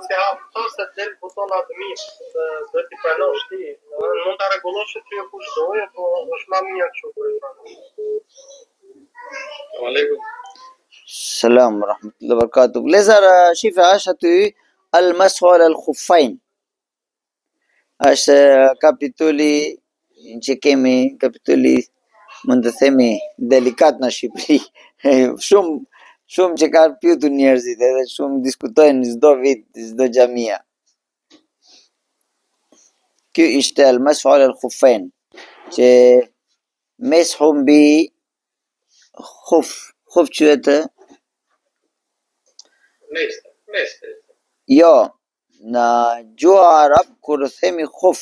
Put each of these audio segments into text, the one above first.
se hapë se del butona të mirë, dhe t'i pranosh ti. Mund t'a regulosh që ty e kush doje, po është ma mirë që u Alaikum. Salam rahmatullahi wa barakatuh. Vlezër shife është aty al-mashu ala al-khuffain. Është kapitulli që kemi, kapitulli mund të themi delikat në Shqipëri. Shumë që ka pyetur njerëzit edhe shumë diskutojnë çdo vit, çdo xhamia. Ky ishte al-mashu ala al-khuffain, që meshu mbi khuf quhet Meste. Jo, në gjuha arab kur themi khuf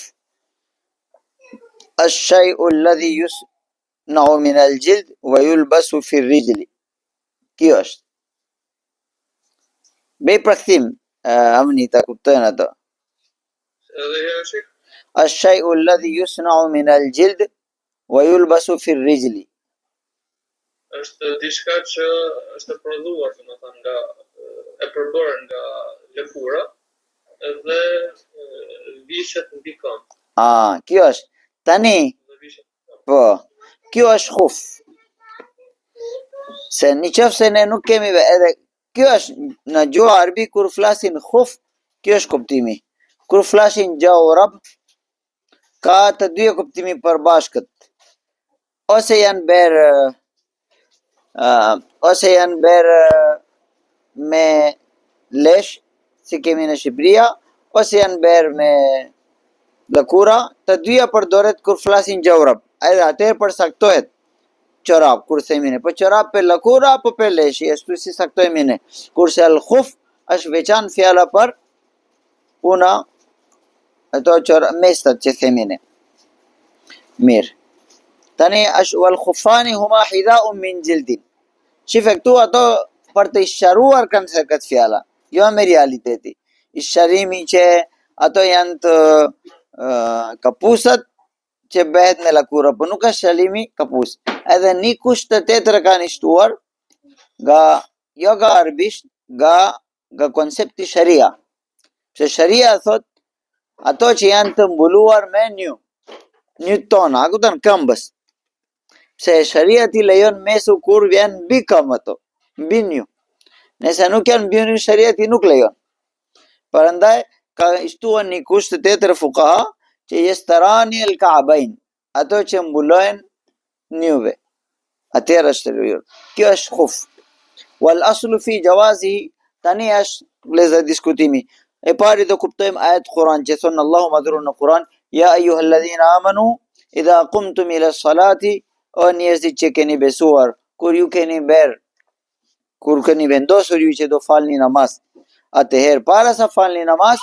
الشيء الذي يصنع من الجلد ويلبس في الرجل. Kjo është. Bëj praktim, amni ta kuptojnë ato. الشيء الذي يصنع من الجلد ويلبس في الرجل. Është diçka që është prodhuar, domethënë nga e përbërë nga lëkura dhe vishet mbi këmbë. Kjo është. Tani, po, kjo është khuf. Se në qoftë se ne nuk kemi edhe, kjo është në gjuha arabi kur flasin khuf, kjo është kuptimi. Kur flasin jawrab, ka të dy kuptimi përbashkët. Ose janë berë me lesh, si kemi në Shqipëria, ose janë berë me lëkura, të dyja përdoret kur flasin jawrab. Edhe atëherë përsaktohet çorap kur themi ne, po çorap për lëkura apo për leshi, ashtu si saktojmë ne. Kurse al khuf është veçantë fjala për puna ato mestat që themi ne. Mirë. Tani është wal khuffani huma hidha'un min jildin. Shife këtu ato për të isharuar kanë se këtë fjala, jo me realiteti. Isharimi që ato janë të kapusat që bëhet me lëkura, po nuk është shalimi kapus. Edhe një kusht të tjetër kanë shtuar jo nga arabisht, nga koncepti sharia. Se sharia thot ato që janë të mbuluar me një tona, a kupton këmbës. Se sharia ti lejon mesu kur vjen mbi këmbë ato, mbi një. Nëse nuk janë mbi një, sharia ti nuk lejon. Prandaj ka shtuar një kusht të tjetër fuqaha që yastarani al-ka'bayn, ato që mbulojnë njëve. Atëherë është lejur. Kjo është khuf. Wal aslu fi jawazi, tani është vlezë diskutimi. E pari do kuptojmë ajet Kur'an që thonë Allahu madhuru në Kur'an, ja ayyuhalladhina amanu idha qumtum ila salati, o njerëzit që keni besuar, kur keni vendosur ju që do falni namaz, atëherë para sa falni namaz,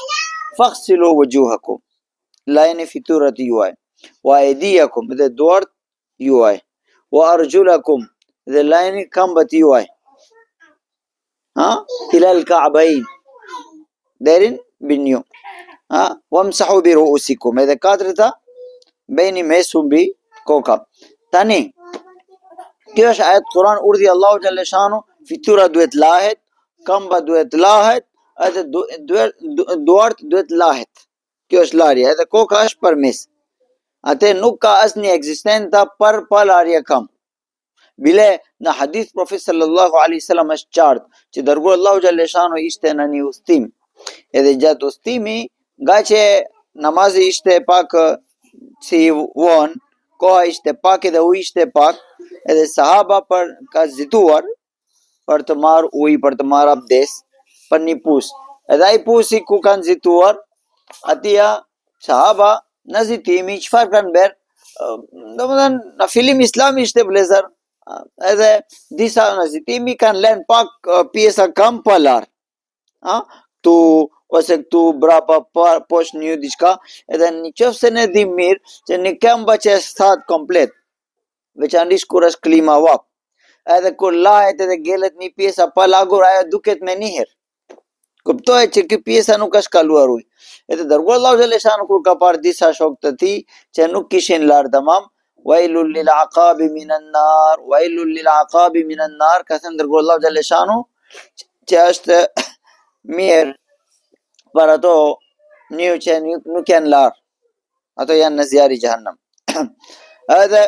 faghsilu wujuhakum, lajni fytyrat juaj, wa aydiyakum dhe duart juaj, wa arjulakum dhe lajni këmbët juaj. Ila al-ka'bayn, derin binju. Wamsahu bi ru'usikum, edhe katërta bëni mesu mbi koka. Tani, kjo është ajet Kur'an, urdhi Allahu xhalla shanu, fytyra duhet lahet, këmba duhet lahet, edhe duart duhet lahet. Kjo është larja, edhe koka është përmes. Atë nuk ka asnjë ekzistenta për palarje këmbë. Bile në hadith Profet sallallahu alaihi wasallam është qartë që dërguar Allahu xhalla shanu ishte në një udhtim. Edhe gjatë udhtimit, nga që namazi ishte pak si vonë, koha ishte pak edhe uji ishte pak, edhe sahaba ka zituar për të marrë ujë, për të marrë abdes, për një pus. Edhe ai pusi ku kanë zituar, atia sahaba në zitimi, çfarë kanë bërë? Domethënë në fillim Islami ishte vlezër, edhe disa në zitimi kanë lënë pak pjesa kam pa larë. Tu ose këtu brapa poshtë një diçka, edhe në qoftë se ne dim mirë që në këmbë që është thatë komplet, veçanërisht kur është klima vap, edhe kur lahet edhe gelet një pjesa pa lagur, ajo duket me njëherë. Kuptohet që kjo pjesa nuk është kaluar ujë. Edhe dërguar Allahu xhalla shanu kur ka parë disa shokë të tij që nuk kishin larë tamam, wailul lil aqabi minan nar, wailul lil aqabi minan nar, ka thënë dërguar Allahu xhalla shanu që është mirë për ato një që nuk janë larë, ato janë në zjarri Jahannam. Edhe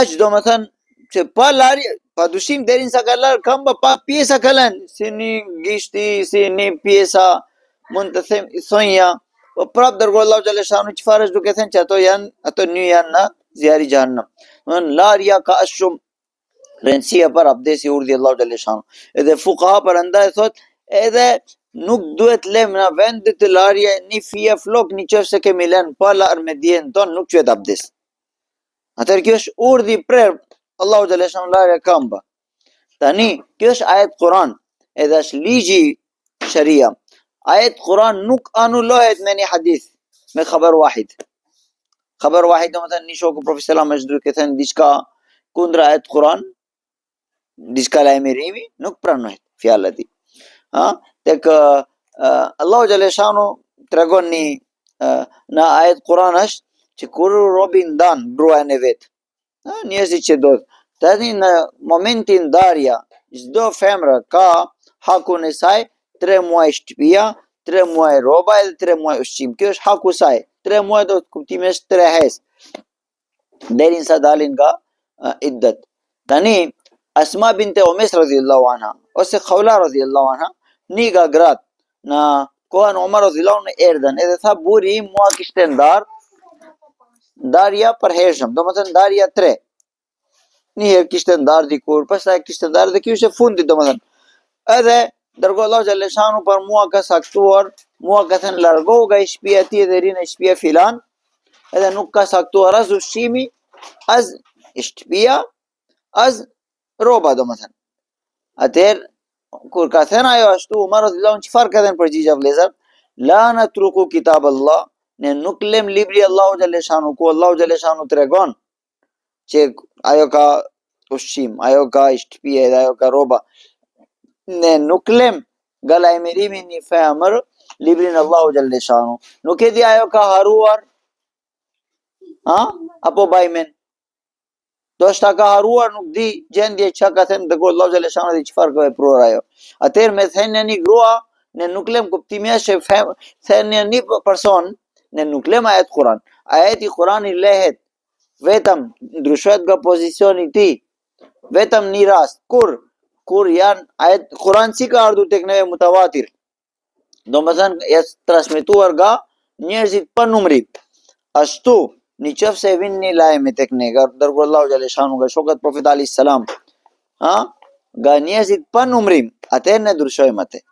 aq do më thënë që pa larje, pa dushim derin sa ka larë kamba, pa pjesa kalan, si një gishti, si një pjesa, mund të them thonja, po prap dërgoj Allahu xhaleshanu çfarë është duke thënë që ato një janë në zjarri Jahannam. Domthon larja ka as shumë rëndësia për abdesi urdhi Allahu xhaleshanu. Edhe fuqaha përandaj thot, edhe nuk duhet lëm në vend të larje një fije flok një qëfë se kemi lënë pa larë me dijen ton, nuk qëhet abdes. Atër kjo është urdhi prerë Allahu xhaleshanu larja kamba. Tani, kjo është ajet Kur'an, edhe është ligji sharia. Ajet Kur'an nuk anullohet me një hadith, me khabar wahid. Khabar wahid do më thënë një shoku Profet selam është duke thënë diçka kundra ajet Kur'an, diçka lajmërimi, nuk pranohet fjala e tij. Tek Allahu xhaleshanu tregon në ajet Kur'an është që kur robi ndan gruan e vet. Njerëzit që do tani në momentin ndarja, çdo femër ka hakun e saj 3 muaj shtëpia, 3 muaj roba edhe 3 muaj ushqim. Kjo është haku saj. 3 muaj do të kuptimi është 3 hes. Derin sa dalin nga iddet. Tani Asma binte Umes radhiyallahu anha ose Khawla radhiyallahu anha niga grat në kohën Umar radhiyallahu anhu erdhën edhe tha burri im mua kishte ndarja për hershëm, domethënë ndarja 3. Një herë kishte ndar dikur, pastaj kishte ndar dhe ky ishte fundi domethënë. Edhe dërgoi Allahu xhaleshanu për mua ka saktuar, mua ka thënë largohu nga shtëpia e tij dhe rinë në shtëpia filan, edhe nuk ka saktuar as ushqimi, as shtëpia, as roba domethënë. Atëherë kur ka thënë ajo ashtu, Umar radhiyallahu anhu çfarë ka thënë përgjigje vëllezër? La natruku kitab Allah, ne nuk lem libri Allahu xhaleshanu, ku Allahu xhaleshanu tregon që ajo ka ushqim, ajo ka shtëpi, ajo ka roba. Ne nuk lem nga lajmërimi një femër librin Allahu xhaleshanu. Nuk e di ajo ka haruar, apo bajmen. Do shta ka haruar, nuk di gjendje që ka thënë dhe Allahu xhaleshanu dhe çfarë ka vepruar ajo. Atëherë me thënë një grua, ne nuk lem kuptimi është që thënë një person, ne nuk lem ajet Kur'an. Ajeti Kur'an i lehet vetëm ndryshohet nga pozicioni i tij. Vetëm një rast kur janë ajet Kur'an si ka ardhur tek neve mutawatir. Domethënë është transmetuar nga njerëzit pa numërim. Ashtu, në qoftë se vin një lajm tek ne, dërguar Allahu xhaleshanu nga shokët Profet alayhis salam, nga njerëzit pa numërim, atëherë ne ndryshojmë atë.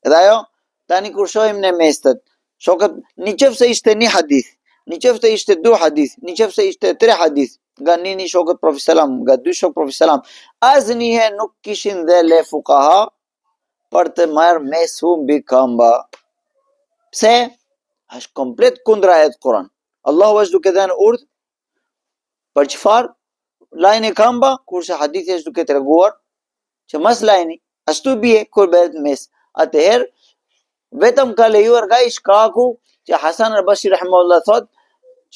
Edhe ajo tani kur shohim në mestet, shokët, në qoftë se ishte një hadith, në qoftë se ishte 2 hadith, në qoftë se ishte 3 hadith, nga një shokët Profet selam, nga 2 shokë Profet selam, asnjëherë nuk kishin dhe le fuqaha për të marrë mes humbi kamba. Pse? Është komplet kundra ajet Kur'an. Allahu është duke dhënë urdhë për çfarë? Lajni kamba, kurse hadithi është duke treguar që mos lajni. Ashtu bie kur bëhet mes. Atëherë vetëm ka lejuar nga shkaku që Hasan al-Basri rahimahullah thot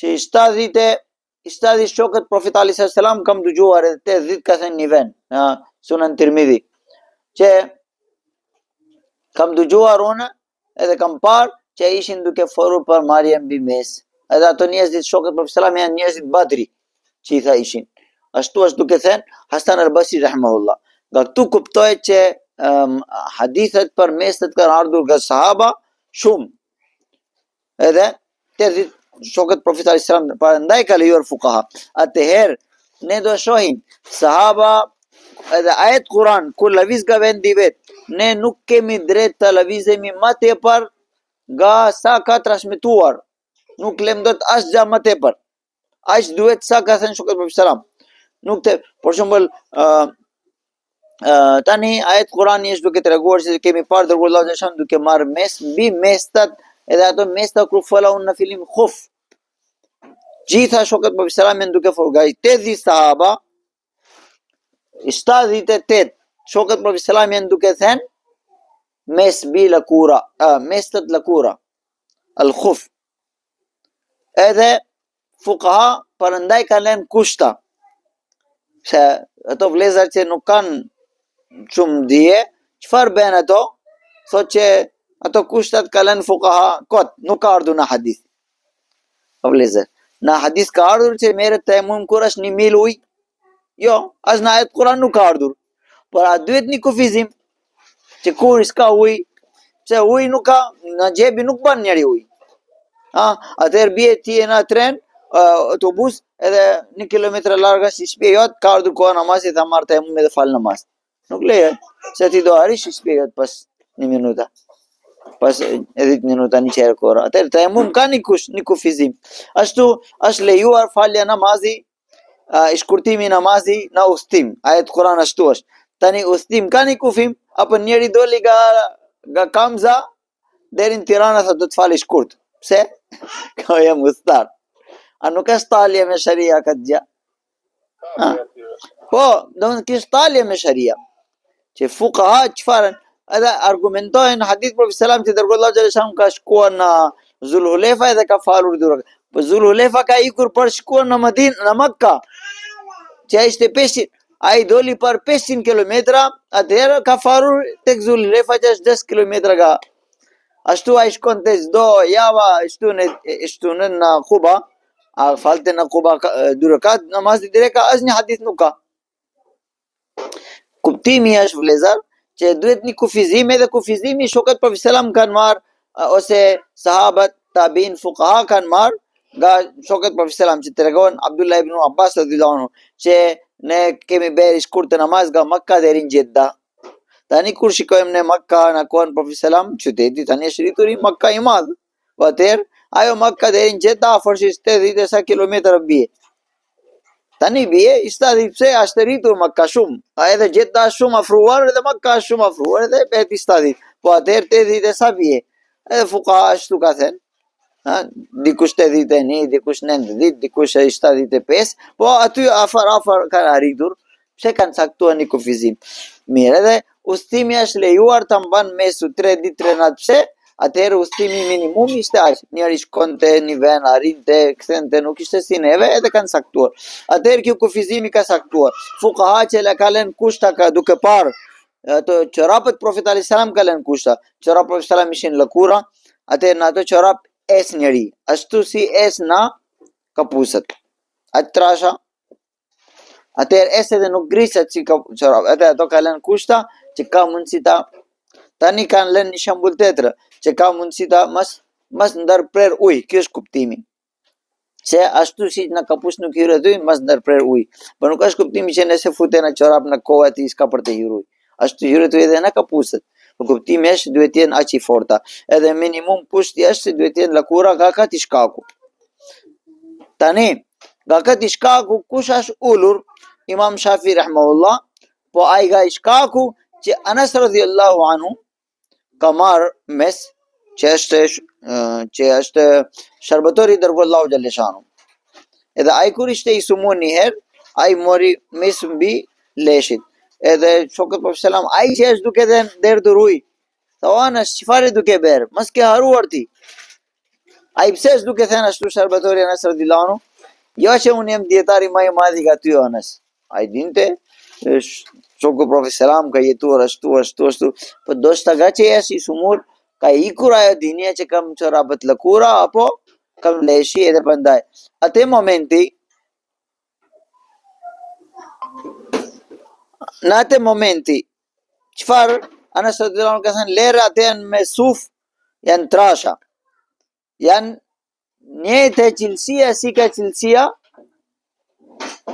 që 70 shokët Profet alayhis salam kam dëgjuar edhe 80 ka thënë një vend, Sunan Tirmidhi, që kam dëgjuar unë edhe kam parë që ishin duke folur për marrjen mbi mes. Edhe ato njerëzit shokët Profet selam janë njerëzit Badri, që i tha ishin. Ashtu është duke thënë Hasan al-Basri rahimahullah. Nga këtu kuptohet që hadithet për mesët kanë ardhur nga sahaba shumë. Edhe 80 shokët Profet alayhis salam parandaj ka lejuar fuqaha. Atëherë ne do shohim sahaba edhe ajet Kur'an kur lëviz nga vendi vet, ne nuk kemi drejt të lëvizemi më tepër nga sa ka transmetuar. Nuk lem dot asgjë më tepër. Aq duhet sa ka thënë shokët Profet selam. Nuk të, për shembull, tani ajet Kur'ani është duke treguar se kemi parë dërguar Allahu xhaleshanu duke marrë mes mbi mestat, edhe ato mesta kur fola unë në fillim khuf. Gjitha shokët Profet selam janë duke folur nga 80 sahaba, 78 shokët Profet selam janë duke thënë mes bi lakura, mestat lakura, al khuf. Edhe fuqaha përëndaj kanë lënë kushta, se ato vlezar që nuk kanë shumë dije, çfarë bën ato? thot që ato kushtat ka lënë fuqaha kot, nuk ka ardhur në hadith. O vëllezër, në hadith ka ardhur që merret tayamum kur është 1 mil ujë? Jo, as në ajet Kur'an nuk ka ardhur. Por a duhet një kufizim që kur s'ka ujë, pse ujë nuk ka, në xhepi nuk bën njeri ujë. Atëherë bie ti e në tren, autobus, edhe 1 kilometër larg si shtëpia jot, ka ardhur koha namazit, ta marr tayamum edhe fal namaz. Nuk lejet, se ti do arish shtëpia jot pas 1 minuta. Pas 10 minuta një qerë kora. Atëherë tayamum ka një kufizim. Ashtu është lejuar falja namazi, i shkurtimi namazi në udhtim. Ajet Kur'an ashtu është. Tani udhtim ka një kufim, apo njeri doli nga Kamza deri në Tirana sa do të fali shkurt. Pse? Ka jam udhtar. A nuk është talje me sharia këtë gjë? Po, do të kish talje me sharia. Që fuqaha çfarë edhe argumentojnë hadith Profeti sallallahu alaihi wasallam që dërguar Allahu xhaleshan ka shkuar në Zulhulefa edhe ka falur 2 rakat. Po Zulhulefa ka ikur për shkuar në Medinë, në Mekka. Që ai ishte 500, ai doli për 500 kilometra, atëherë ka falur tek Zulhulefa që është 10 kilometra nga. Ashtu ai shkonte çdo java, shtunën në Kuba, a falte në Kuba 2 rakat, namazi direkt asnjë hadith nuk ka. Kuptimi është vëllezër që duhet një kufizim, edhe kufizimi shokët Profeti sallam kanë marrë, ose sahabët, tabiin, fuqaha kanë marrë nga shokët Profeti sallam, që tregon Abdullah ibn Abbas radhiyallahu anhu që ne kemi bërë shkurt namaz nga Mekka deri në Jeddah. Tani kur shikojmë në Mekka në kohën Profeti sallam, qyteti tani është rritur i Mekka i madh. Atëherë ajo Mekka deri në Jeddah afërsisht 80 sa kilometra bie. Tani bie i stadi pse është rritur Mekka shumë. Edhe Jeddah është shumë afruar edhe Mekka është shumë afruar edhe bëhet i stadi. Po atëherë 80 sa bie. Edhe fuqaha ashtu ka thënë. Dikush 81, dikush 90, dikush 75, po aty afër kanë arritur, pse kanë caktuar një kufizim. Mirë, edhe udhëtimi është lejuar ta mban mesu 3 ditë 3 natë. Pse? Atëherë udhëtimi minimum ishte aq. Njëri shkonte në vend, arrinte, kthente, nuk ishte si neve, edhe kanë saktuar. Atëherë kjo kufizimi ka saktuar. Fuqaha që la ka lënë kushta ka duke parë ato çorapët Profeti alayhis salam ka lënë kushta. Çorapët Profeti sallam ishin lëkura, atëherë në ato çorap es njeri, ashtu si es na kapusët. Atë trasha, atëherë es edhe nuk griset si çorap. Ato ka lënë kushta që ka mundësi ta. Tani kanë lënë një shembull tjetër, që ka mundësi ta mas ndërprer ujë. Ky është kuptimi. Se ashtu si në kapus nuk hyrë ujë, mas ndërprer ujë. Por nuk është kuptimi që nëse futen në çorap në kohë ti s'ka për të hyrë ujë. Ashtu hyrë ujë edhe në kapusët. Por kuptimi është duhet të jenë aq i forta. Edhe minimum kushti është se duhet të jenë lëkura nga kati shkaku. Tani, nga kati shkaku kush është ulur? Imam Shafi rahimahullah, po ai nga shkaku që Anas radhiyallahu anhu ka marrë mes, që është shërbëtori i dërguar Allahu xhaleshanu. Edhe ai kur ishte i sumun një herë, ai mori mes mbi leshit. Edhe shokët Profeti sallam, ai që është duke derdhur ujë. Tha Anas, çfarë duke bërë? Mos ke haruar ti. Ai pse është duke thënë ashtu shërbëtori Anas radhiyallahu anhu? Jo që unë jam dietari më i madh nga ty Anas. Ai dinte shoku Profeti sallam ka jetuar ashtu, po doshta gaçi është i sumur, ka ikur ajo dinja që kam çorapët lëkura apo kam leshi edhe prandaj. Atë momenti, çfarë Anas radhiyallahu anhu ka thënë lera atë janë me suf, janë trasha. Janë njëjtë cilësia si ka cilësia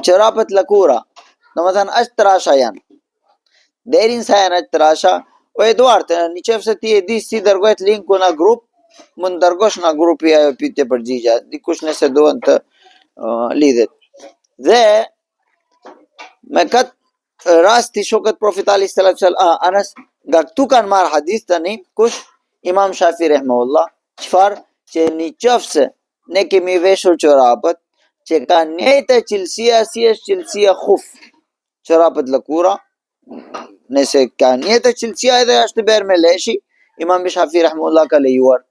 çorapët lëkura. Domethënë është trasha janë. Deri në sa janë trasha, o Eduard, në qoftë se ti e di si dërgohet linku në grup, mund dërgosh në grupi ajo pyetje përgjigje, dikush nëse duan të lidhet. Dhe me këtë rasti shokët Profeti alayhis salam Anas nga këtu kanë marrë hadith tani kush? Imam Shafi rahimahullah, çfarë që në qoftë se ne kemi veshur çorapët që kanë njëjtë cilësia si është cilësia khuf, çorapët lëkura, nëse ka njëjtë cilësia edhe është bërë me leshi, Imam Shafi rahimahullah ka lejuar.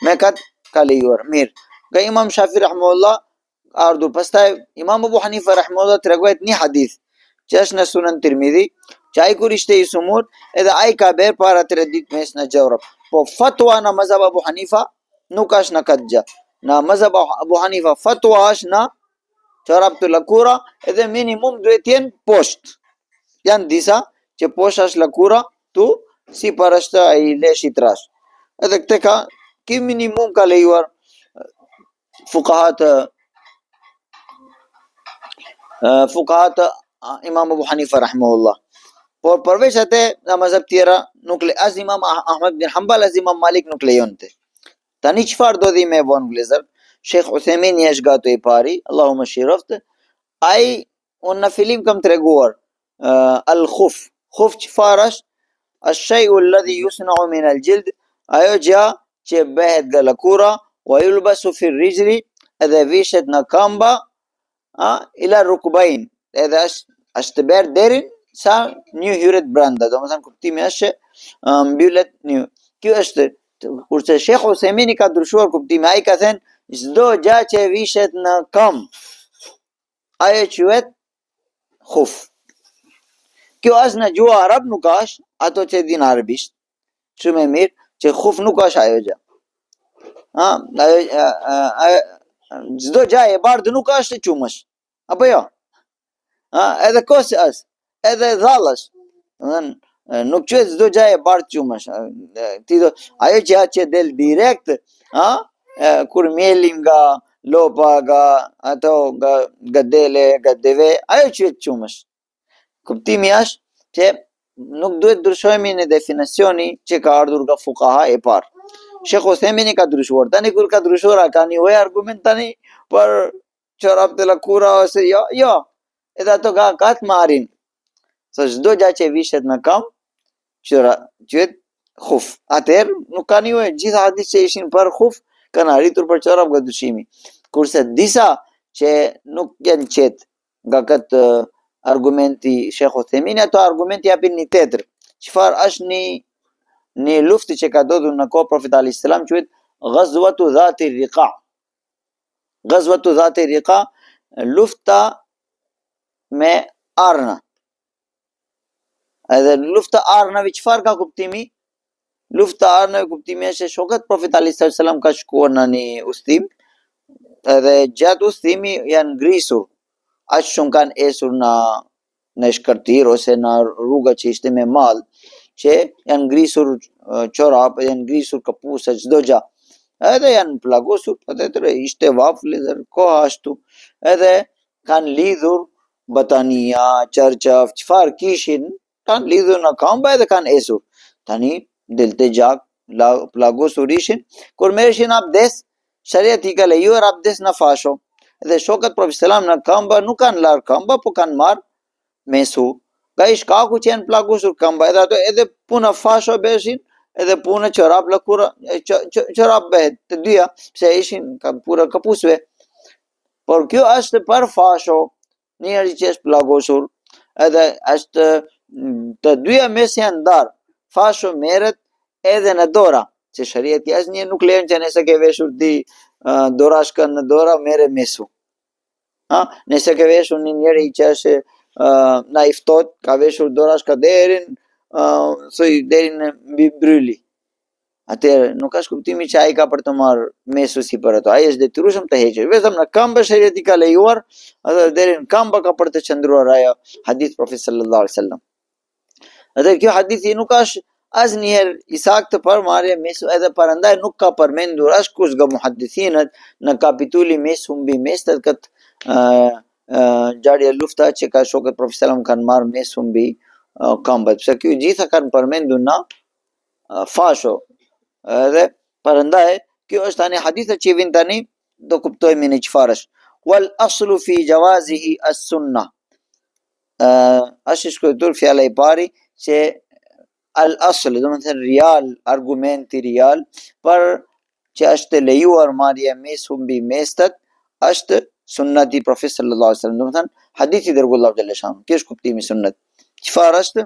Me kat ka lejuar. Mirë. Nga Imam Shafi rahimahullah ardhur pastaj Imam Abu Hanifa rahimahullah tregohet një hadith që është në Sunan Tirmidhi, që ai kur ishte i sumur, edhe ai ka bërë para 3 ditë mes në gjorab. Po fatwa në mazhab Abu Hanifa nuk është në këtë gjë. Në mazhab Abu Hanifa fatwa është në çorap të lëkura edhe minimum duhet jenë poshtë. Janë disa që poshtë është lëkura tu si për është ai leshi trash. Edhe këtë ki minimum ka lejuar fuqahat Imam Abu Hanifa rahimahullah. Por përveç atë në mazhab tjera nuk le as Imam Ahmad bin Hanbal as Imam Malik nuk lejonte. Tani çfarë do dhi me von vlezër? Sheikh Uthaymin është gato i pari, Allahumma shiroft. Ai unë në fillim kam treguar al-khuf. Khuf çfarë është? Ash-shay'u alladhi yusna'u min al-jild, ajo gjë që bëhet nga lëkura, wa yulbasu fi ar-rijli, edhe vishet në kamba, ila rukbain, edhe është të bërë deri sa një hyret brenda, domethënë kuptimi është që mbyllet një. Kjo është kurse Sheikh Uthaymin ka ndryshuar kuptimin, ai ka thënë çdo gjë që vishet në këmbë, ajo quhet khuf. Kjo është në gjuhë arab nuk është, ato që din arabisht, shumë e mirë, që khuf nuk është ajo gjë. Çdo gjë e bardhë nuk është e qumësh. Apo jo? Edhe kosë është, edhe dhallësh. Nuk quhet çdo gjë e bardhë qumësh. Ajo që del direkt, kur mjeli nga lopa, nga dele, nga deve, ajo quhet qumësh. Kuptimi është që nuk duhet ndryshojmë në definicioni që ka ardhur nga fuqaha e parë. Sheikh Uthaymin ka ndryshuar. Tani kur ka ndryshuar, ka një lloj argument tani për çorap të lëkura ose jo. Edhe ato ka të marrin. Se çdo gjë që vishet në këmbë, quhet khuf. Atëherë nuk ka një gjitha hadith që ishin për khuf, kanë arritur për çorap nga dyshimi. Kurse disa që nuk janë qetë nga këtë argumenti Sheikh Uthaymin, ato argumenti japin një tjetër. Çfarë është një luftë që ka ndodhur në kohë Profetit alayhis salam, quhet Ghazwatu Dhati Riqa. Ghazwatu Dhati Riqa, lufta me arna. Edhe lufta arnave çfarë ka kuptimi? Lufta arnave kuptimi është se shokët Profetit alayhis salam ka shkuar në një udhtim, edhe gjatë udhtimi janë ngrisur. Aq shumë kanë esur në shkërtir ose në rruga që ishte me mall, që janë ngrisur çorap, janë ngrisur kapusa, çdo gjë. Edhe janë plagosur, patjetër ishte vafle dhe koha ashtu. Edhe kanë lidhur batania, çarçaf, çfarë kishin, kanë lidhur në kamba edhe kanë esur. Tani delte gjak, plagosur ishin, kur merreshin abdes, shariati ka lejuar abdes në fasho. Dhe shokët Profetit selam në kamba nuk kanë larë kamba, po kanë marrë mesu. Ka i shkaku që janë plagosur kamba, edhe ato edhe puna fasho beshin, edhe puna çorap lëkura, çorap behet të dyja, pse ishin pura kapusve. Por kjo është për fasho, njëri që është plagosur, edhe është të dyja mes janë ndarë. Fasho merret edhe në dora, që shariati asnjë nuk lejon që nëse ke veshur ti dorashka në dora merre mesu. Nëse ke veshur një njeri që është na i ftohtë, ka veshur dorashka deri në mbi bryli. Atëherë nuk ka kuptimi që ai ka për të marrë mesu si për ato. Ai është detyrueshëm të heqë. Vetëm në këmbë shariati ka lejuar, edhe deri në këmbë ka për të qëndruar ajo hadith Profetit sallallahu alaihi wasallam. Edhe kjo hadithi nuk është asnjëherë i saktë për marrje mesu, edhe prandaj nuk ka përmendur askush nga muhaddithinët në kapitulli mesu mbi mestet këtë ngjarje lufta që ka shokët Profetit sallam kanë marrë mesu mbi këmbët. Pse kjo gjitha kanë përmendur në fasho. Edhe prandaj kjo është tani haditha që vin tani do kuptojmë në çfarë është. Wal aslu fi jawazihi as-sunnah. Është shkruar fjala e pari që al-asl, do të thënë real, argumenti real për që është lejuar marrja mesu mbi mestet është sunnati Profetit sallallahu alaihi wasallam, do të thënë hadithi dërgullahut xhallahu xhallahu. Kjo është kuptimi i sunnet. Çfarë është?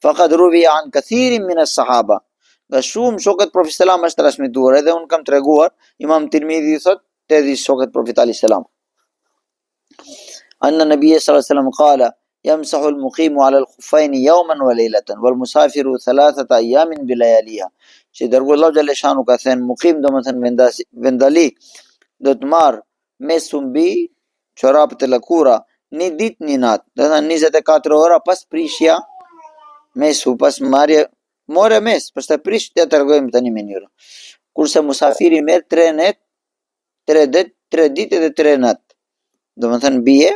Faqad ruwiya an kathirin min as-sahaba. Nga shumë shokët Profetit sallallahu alaihi wasallam është transmetuar, edhe un kam treguar, Imam Tirmidhi thotë te di shokët Profetit alayhis salam. Anna Nabiy sallallahu alaihi wasallam qala يمسح المقيم على الخفين يوما وليلة والمسافر 3 أيام بلياليها. Që dërguar Allahu xhallahu shanu ka thënë mukim domethënë vendali do të marr mesu mbi çorapët e lëkura një ditë një natë, do të thënë 24 ora pas prishja mesu, pas marrje more mes, pastaj prish t'ja tregojmë tani mënyrën. Kurse musafiri merr 3 net, 3 ditë dhe 3 natë. Domethënë bie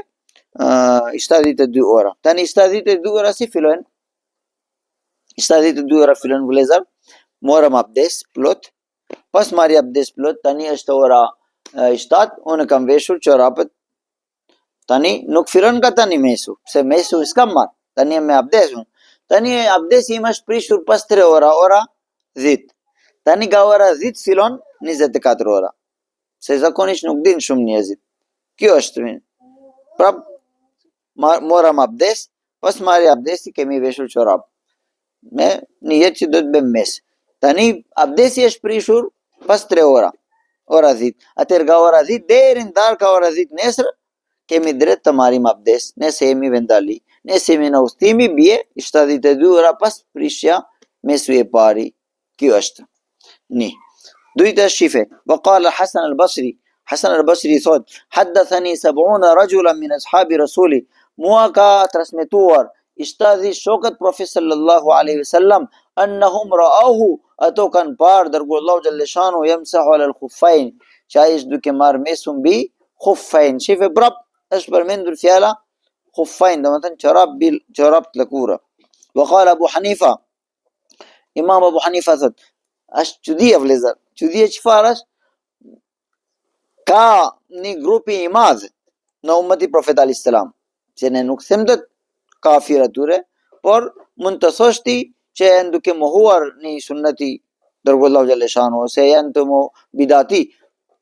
72 ora. Tani 72 ora si fillojnë? 72 ora fillojnë vëllezër. Morëm abdes plot. Pas marrë abdes plot, tani është ora 7, unë kam veshur çorapët. Tani nuk fillon nga tani mesu, pse mesu s'kam marrë. Tani me abdesun. Tani abdesi im është prishur pas 3 ora, ora 10. Tani nga ora 10 fillon 24 ora. Se zakonisht nuk din shumë njerëzit. Kjo është. Prap morëm abdes, pas marrë abdesi kemi veshur çorap. Me nijet që do të bëjmë mes. Tani abdesi është prishur pas 3 ora. Ora 10. Atëherë nga ora 10 deri në darkë ora 10 nesër kemi drejt të marrim abdes, nëse jemi vendali. Nëse jemi në udhëtim bie 72 ora pas prishja mesu e pari. Kjo është. Ni. Dujta shife. وقال الحسن البصري. Hasan al-Basri thot, haddathani 70 rajulan min ashabi rasuli. Mua ka transmetuar 70 shokët Profet sallallahu alaihi wasallam annahum ra'ahu, ato kanë parë dërguar Allahu xhallahu shanu yamsahu ala al-khuffain, që ai është duke marrë mesu mbi khuffain. Shife prap është përmendur fjala khuffain, domethënë çorap të lëkura. Wa qala Abu Hanifa. Imam Abu Hanifa thot, është çudia vëllezër. Çudia çfarë është? Ka një grupi i madh në ummeti Profet alayhis salam, që ne nuk them dot kafir atyre, por mund të thosh ti që janë duke mohuar në sunneti dërguar Allahu xhallahu shanu, ose janë të bidati,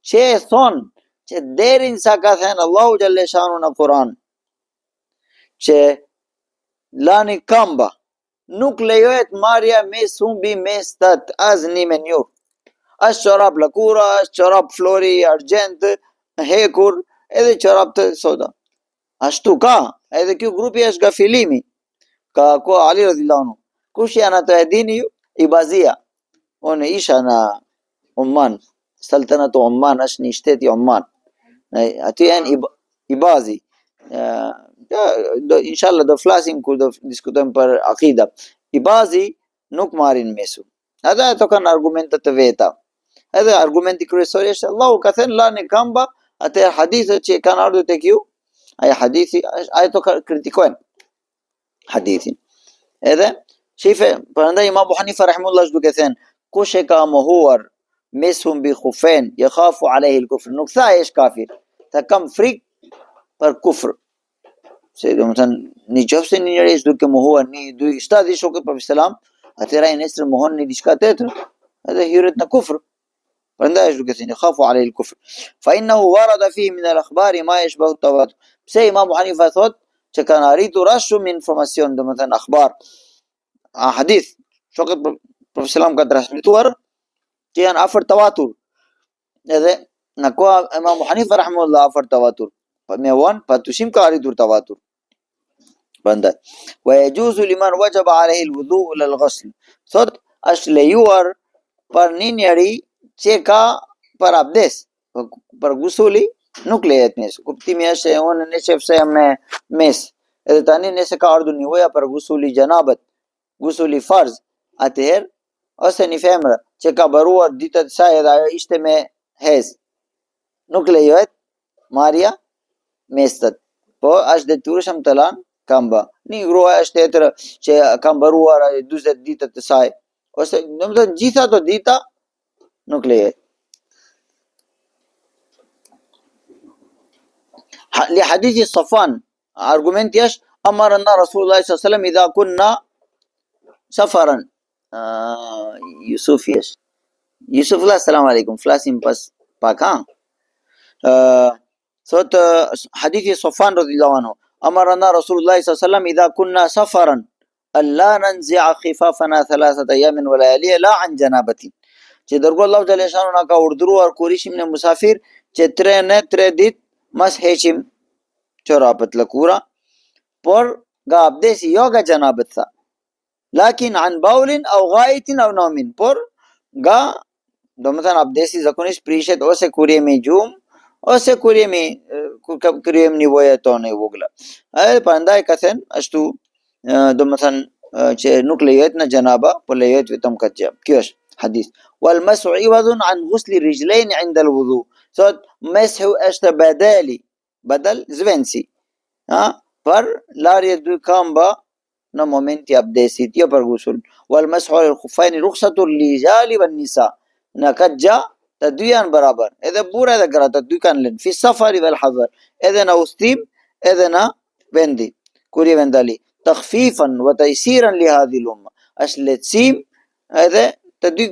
që thonë që derinsa ka thënë Allahu xhallahu shanu në Kur'an që lani kamba nuk lejohet marrja me sumbi mes tat asnjë mënyrë. Është çorap lëkura, është çorap flori, argjent, hekur, edhe çorap të soda. Ashtu ka, edhe ky grupi është nga fillimi. Ka ko Ali radhiyallahu anhu. Kush janë ato e dini ju? Ibazia. Unë isha në Oman, Saltanatu Oman është një shtet i Oman. Aty janë Ibazi. Inshallah do flasim kur do diskutojmë për akida. Ibazi nuk marrin mesu. Edhe ato kanë argumente të veta. Edhe argumenti kryesor është Allahu ka thënë lani kamba, atë hadithet që kanë ardhur tek ju, ai hadithi ato kritikojnë hadithin. Edhe shife, prandaj Imam Abu Hanifa rahimahullah është duke thënë, kush e ka mohuar mesun bi khufen, yakhafu alayhi al-kufr. Nuk tha ai është kafir, ta kam frikë për kufr. Se domethënë në qoftë se një njeri është duke mohuar një 7 shokët për selam, atëra ai nesër mohon një diçka tjetër, edhe hyret në kufr. Prandaj është duke thënë khafu alayhi al-kufr. Fa innahu warada fihi min al-akhbar ma yashbahu at-tawatur. Pse Imam Hanifa thot që kanë arritur as shumë informacion, domethënë akhbar, hadith, shokët Profet selam ka transmetuar që janë afër tawatur. Edhe në koha Imam Hanifa rahimahullah afër tawatur. Me vonë pa dyshim ka arritur tawatur. Prandaj wa yajuzu liman wajaba alayhi al-wudu ila al-ghusl. Thot është lejuar për një njeri që ka për abdes, për gusuli nuk lejet mes. Kuptimi është se unë nëse pse jam me mes, edhe tani nëse ka ardhur nevoja për gusuli janabet, gusuli farz, atëherë ose një femër që ka baruar ditët saj edhe ajo ishte me hez, nuk lejohet marrja mestat, po është detyrueshëm të lanë kamba. Një grua është tjetër që ka baruar 40 ditët të saj, ose domethënë gjitha ato dita nuk lejet. Li hadithi Safan, argumenti është amarna Rasulullah sallallahu alaihi wasallam idha kunna safaran. Yusuf jesh. Yusuf la selam aleikum. Flasim pas pak ha. Thot hadithi Safan radhiyallahu anhu. Amarna Rasulullah sallallahu alaihi wasallam idha kunna safaran alla nanzi'a khifafana 3 ayamin wa layaliya la an janabatin. Që dërguar Allahu xhallahu shanu na ka urdhëruar kur ishim në musafir që 3 ditë mas heqim çorapët lëkura, por nga abdesi jo nga gjanabet tha. Lakin an baulin au ghaitin au naumin, por nga do më thënë abdesi zakonisht prishet ose kur jemi gjum, ose kur jemi kur kryejmë nevojat tona e vogla. Edhe prandaj ka thënë ashtu, do më thënë që nuk lejohet në gjanaba, por lejohet vetëm këtë gjë. Kjo është hadith. Wal mas'u iwadun an ghusli rijlain 'inda al-wudu. Thot meshu është badal zvensi. Për larje dy këmba në momenti abdesit, jo për gusul. Wal mas'u al-khuffain rukhsatu lirijali wan nisa. Në këtë gjë të dy janë barabar, edhe burra edhe gra, të dy kanë lënë fi safari wal hadar, edhe në udhtim edhe në vendi kur je vendali. Takhfifan wa taysiran li hadhihi al-umma. Është lehtësim edhe të dy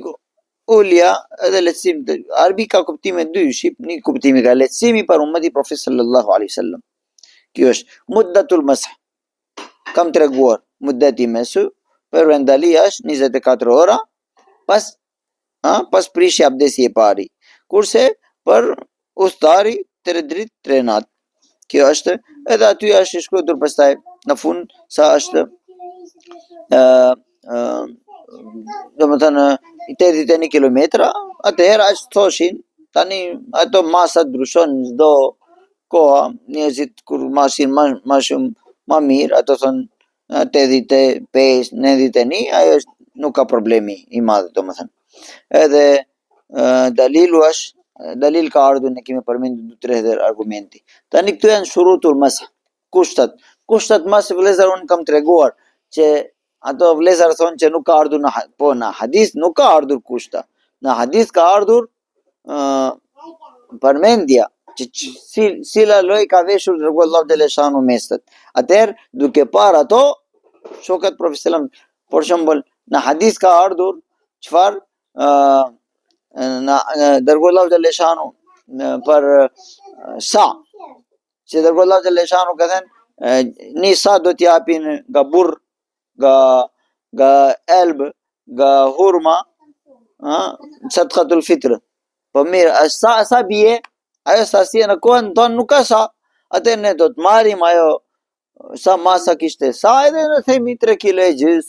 ulja edhe lehtësim. Arabi ka kuptime dy, shqip një kuptimi ka lehtësimi për ummeti Profet sallallahu alaihi wasallam. Kjo është muddatul masah. Kam treguar muddati mesu për vendalia është 24 ora pas prishje abdesi e pari. Kurse për udhtari 3 dritë 3 natë. Kjo është, edhe aty është shkruar pastaj në fund sa është do më thënë 81 kilometra, atëherë ashtë thoshin, tani ato masat ndryshon çdo koha, njerëzit kur masin ma shumë ma mirë, ato thonë 85, 91, ajo është nuk ka problemi i madh, do më thënë. Edhe dalilu është, dalil ka ardhur, ne kemi përmendur 2-3 herë argumenti. Tani këtu janë shurutul masah, kushtat masë vëllezër unë kam treguar që ato vëllezër thonë që nuk ka ardhur në hadith nuk ka ardhur kushta. Në hadith ka ardhur përmendja që cila lloj ka veshur dërgullahut xheleshanu mesat. Atëherë duke parë ato shokët Profet sallam, për shembull në hadith ka ardhur çfarë në dërgullahut xheleshanu për sa që dërgullahut xheleshanu ka thënë një sa do t'japin nga burr, nga elb, nga hurma, sadqatul fitr. Po mirë, sa bie, ajo sasia në kohën tonë nuk ka sa. Atëherë ne do të marrim ajo sa masa kishte sa, edhe ne themi 3 kg e gjys,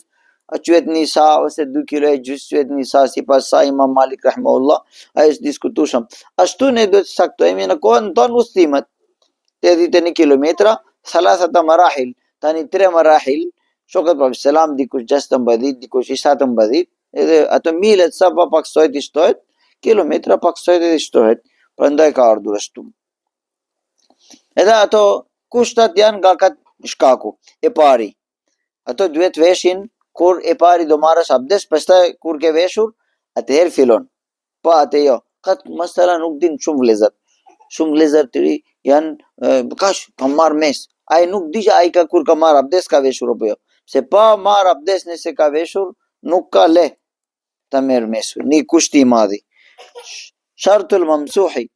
a quhet një sa ose 2 kg e gjys quhet një sa sipas sa Imam Malik rahimahullah, ai është diskutueshëm. Ashtu ne do të saktojmë në kohën tonë udhëtimet. 81 kilometra, thalathata marahil, tani 3 marahil, shokët Profet selam dikush 16, dikush 17, edhe ato milet sa pa paksojt i shtohet, kilometra paksojt edhe i shtohet, prandaj ka ardhur ashtu. Edhe ato kushtat janë nga kat shkaku. E pari, ato duhet veshin kur e pari do marrësh abdes, pastaj kur ke veshur, atëherë fillon. Po atë jo. Kat mesela nuk din shumë vëllezër. Shumë vëllezër të ri janë kash kam marr mes. Ai nuk di që ai kur ka marr abdes ka veshur apo jo. Se pa marr abdes nëse ka veshur, nuk ka le ta merr mesu. Një kushti i madhi. Shartul mamsuhi.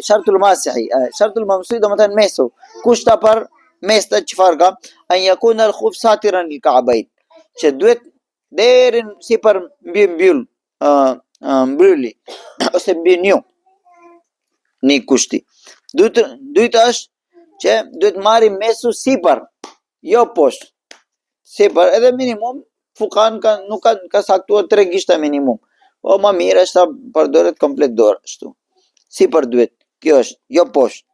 Shartul masihi. Shartul mamsuhi do të thënë mesu. Kushta për mesta çfarë ka? An yakuna al-khuf satiran lil-ka'bayn. Që duhet deri sipër mbyll mbryli ose mbi një kushti. Dyta është që duhet marrim mesu sipër, jo poshtë. Sipër edhe minimum fukan nuk ka saktuar 3 gishta minimum. Po më mirë është ta përdoret komplet dorë ashtu. Sipër duhet. Kjo është, jo poshtë.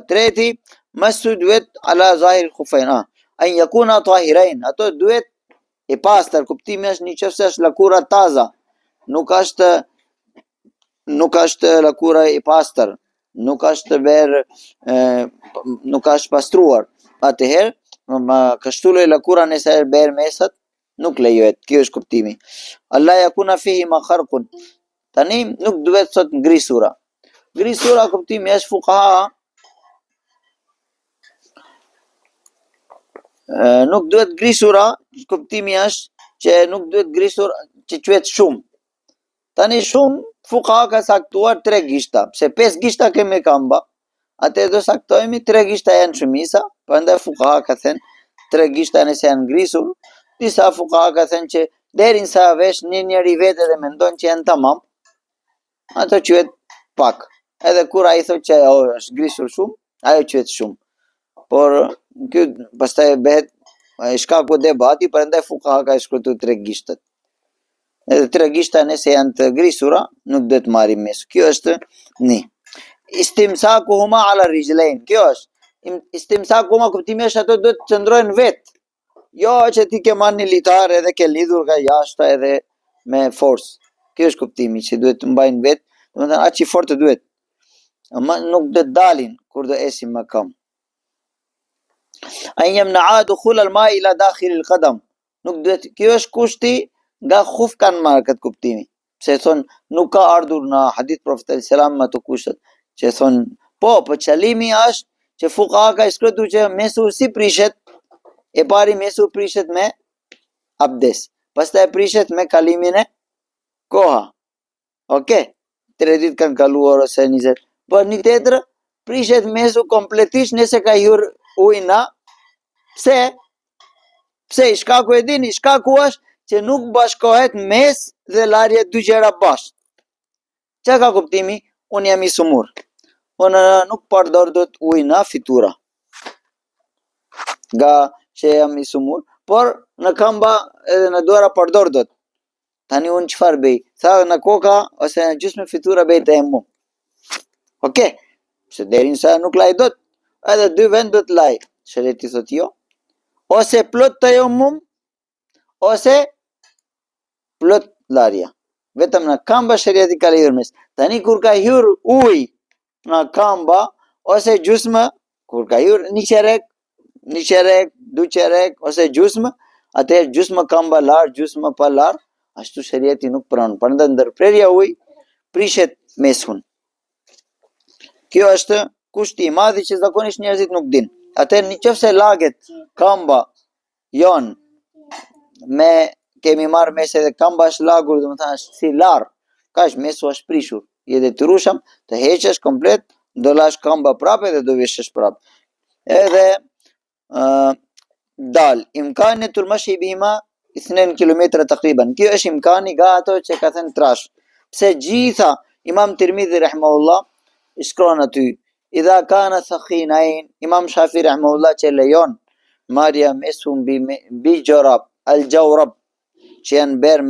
Treti, masu duhet ala zahir al-khuffain. An yakuna tahirain. Ato duhet e pastër, kuptimi është nëse është lakura taza. Nuk është lakura e pastër, nuk është nuk është pastruar. Atëherë, kështu lloj lakura nëse është bërë mesat, nuk lejohet. Kjo është kuptimi. Allah yakuna fihi makharqun. Tani nuk duhet sot ngrisura. Ngrisura kuptimi është fuqaha nuk duhet ngrisura, kuptimi është që nuk duhet ngrisur që quhet shumë. Tani shumë fuqaha ka saktuar 3 gishta, pse 5 gishta kemi kamba. Atë do saktojmë 3 gishta janë shumisa, prandaj fuqaha ka thënë 3 gishta nëse janë ngrisur. Disa fuqaha ka thënë që derinsa vesh një njeri vetë dhe mendon që janë tamam, ato quhet pak. Edhe kur ai thotë që është ngrisur shumë, ajo quhet shumë. Por Ky pastaj bëhet shkaku debati, prandaj fukaha ka shkruar 3 gishtat. Edhe 3 gishta nëse janë të grisura, nuk do të marrim mes. Kjo është një. Istimsakuhuma ala rijlain. Kjo është. Istimsakuhuma kuptimi është ato duhet të qëndrojnë vetë. Jo që ti ke marrë një litar edhe ke lidhur nga jashta edhe me forcë. Kjo është kuptimi që duhet të mbajnë vetë, domethënë aq i fortë duhet. Ama nuk do të dalin kur do esim më kam. Ai yamna'a dukhul al-ma ila dakhil al-qadam. Nuk duhet, kjo është kushti nga khuf kanë marrë këtë kuptimi. Pse thon nuk ka ardhur në hadith Profetit selam ato kushtet. Që thon po qëllimi është që fuqaha ka shkruar që mesu si prishet, e pari mesu prishet me abdes. Pastaj prishet me kalimin e koha. Okay? 3 ditë kanë kaluar ose 20. Po një tjetër prishet mesu kompletisht nëse ka hyrë ujë na. Pse? Pse shkaku e dini, shkaku është që nuk bashkohet mes dhe larje dy gjëra bashkë. Çka ka kuptimi? Unë jam i sumur. Unë nuk përdor dot ujë na fitura. Nga që jam i sumur, por në kamba edhe në dora përdor dot. Tani unë çfarë bëj? Tha në koka ose në gjysmë fitura bëj tayemmum. Okay? Se deri sa nuk laj dot, edhe 2 vend do të laj. Shëreti thot jo. Ose plot tayemmum, ose plot larja. Vetëm në kamba shëriati ka lejuar mes. Tani kur ka hyrë ujë në kamba ose gjysmë, kur ka hyrë një qerek, 2 qerek ose gjysmë, atëherë gjysmë kamba larg, gjysmë pa larg, ashtu shëriati nuk pranon. Prandaj ndërprerja ujë prishet meshun. Kjo është kushti i madh që zakonisht njerëzit nuk din. Atëherë nëse laget kamba jon me kemi marrë mes edhe kamba është lagur, domethënë është si larg, kaq mesu është prishur. Je detyrueshëm të heqesh komplet, do lash kamba prapë dhe do veshësh prapë. Edhe dal imkanetul mashi bihima 2 kilometra takriban. Kjo është imkani nga ato që ka thënë trash. Pse gjitha Imam Tirmidhi rahimahullah shkron aty idha kana thaqinain, Imam Shafi rahimahullah që lejon marrja mesum bi jorab al jawrab që janë berë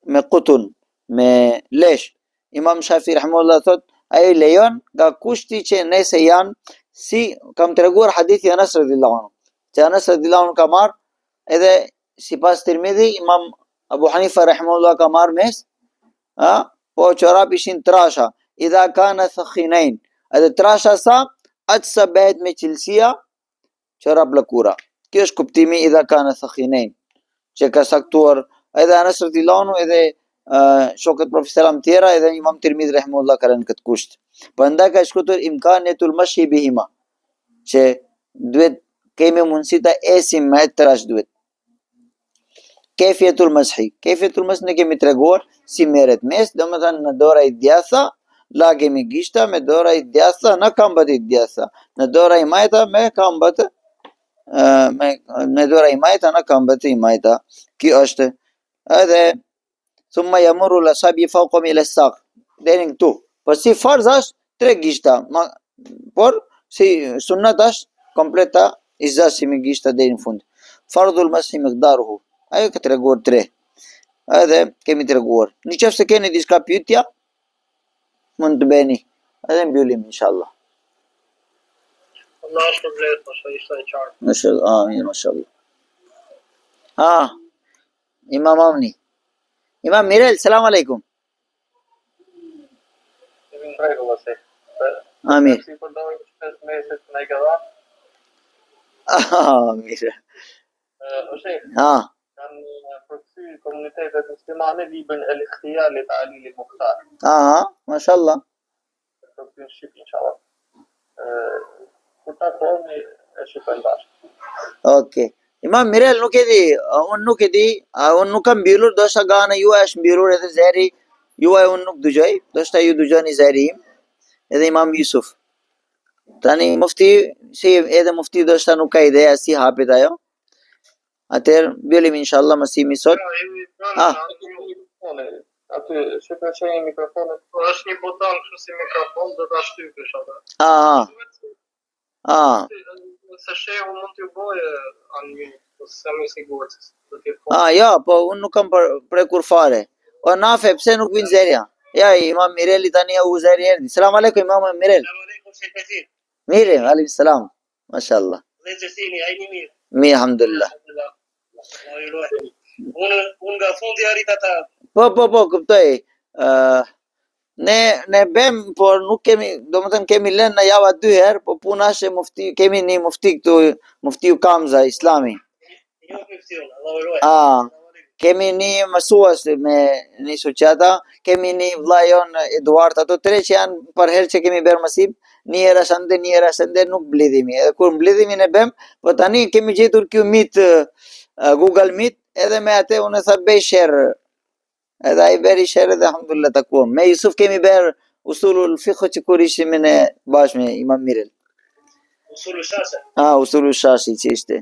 me kutun, me lesh. Imam Shafi rahimahullah thot, ai lejon nga kushti që nëse janë si kam treguar hadithi Anas radhiyallahu anhu. Që Anas radhiyallahu anhu ka marrë edhe sipas Tirmidhi Imam Abu Hanifa rahimahullah ka marrë mes, po çorap ishin trasha, idha kana thaqinain. Edhe trasha sa atë sa bëhet me cilësia çorap lëkura. Kjo është kuptimi idha kana thaqinain. Që ka saktuar edhe Anas radhiyallahu anhu edhe shokët Profetit selam tjera edhe Imam Tirmidhi rahimahullah ka rënë këtë kusht. Prandaj ka shkruar imkanetul mashi bihima. Që duhet kemi mundësi ta esim me trash duhet. Kefjetul mashi. Kefjetul mashi ne kemi treguar si merret mes, domethënë në dora i djatha lagemi gishta me dora i djatha në kambat i djatha. Në dora i majta me kambat me dora i majta në kambat i majta. Kjo është edhe thumma yamuru al-asabi fawqa ila as-saq. Deri këtu. Po si farz është 3 gishta, por si sunnet është kompleta izasi me gishta deri në fund. Fardhul mashi miqdaruhu. Ajo ka treguar 3. Edhe kemi treguar. Nëse keni diçka pyetja, mund të bëni. Edhe mbyllim inshallah. Allah shpërblet, pastaj ishte e qartë. Mashallah, amin, mashallah. Imam Amni. Imam Mirel, selam aleikum. Jemi në rregull ose. Amin. Si përdojmë shpesh meset në i gëdha? Mirë. Ose, Ah, kanë përkësy komunitetet muslimane libën El Ikhtiyar li Ta'lil al-Mukhtar. mashallah. Përkësy në Shqip, inshallah. Kur ta kohëmi e shqipën bashkë. Okay. Imam Mirel nuk e di, unë nuk e di, unë nuk kam mbyllur, do shta gana juaj është mbyllur edhe zeri, juaj unë nuk dëgjoj, do shta ju dëgjoni zeri im, edhe Imam Yusuf. Tani mufti, si edhe mufti do shta nuk ka ideja si hapit ajo, atëherë mbyllim inshallah mësimi sot. Aty shqipë që një mikrofonet, është një buton kështu si mikrofon, do ta shtypësh atë. nëse shehu mund t'ju bëj unmute, po s'jam i sigurt se do të jetë. Ja, po unë nuk kam prekur fare. O nafe, pse nuk vjen zerja? Ja, Imam Mireli tani u zeri erdhi. Selam aleikum Imam Mirel. Selam aleikum Sheikh Kathir. Mirë, alaykum salam. Mashallah. Dhe Gjësini, a jeni mirë? Mi alhamdulillah. Unë nga fundi arrit ata. Po, kuptoj. Ne bem, por nuk kemi, domethënë kemi lënë në java 2 herë, po puna është mufti, kemi një mufti këtu, muftiu Kamza Islami. Jo muftiun, Allahu ruaj. Kemi një mësues me një suqata, kemi një vlla jon Eduard, ato tre që janë për herë që kemi bërë mësim, një herë shande, një herë shande, nuk mblidhemi. Edhe kur mblidhemi ne bem, po tani kemi gjetur kjo Meet, Google Meet, edhe me atë unë tha bëj share. Edhe ai bëri share dhe alhamdulillah takuam. Me Yusuf kemi bërë usulul fiqh që kur ishim ne bashkë me Imam Mirel. Usulul Shashi. Usulul Shashi që ishte.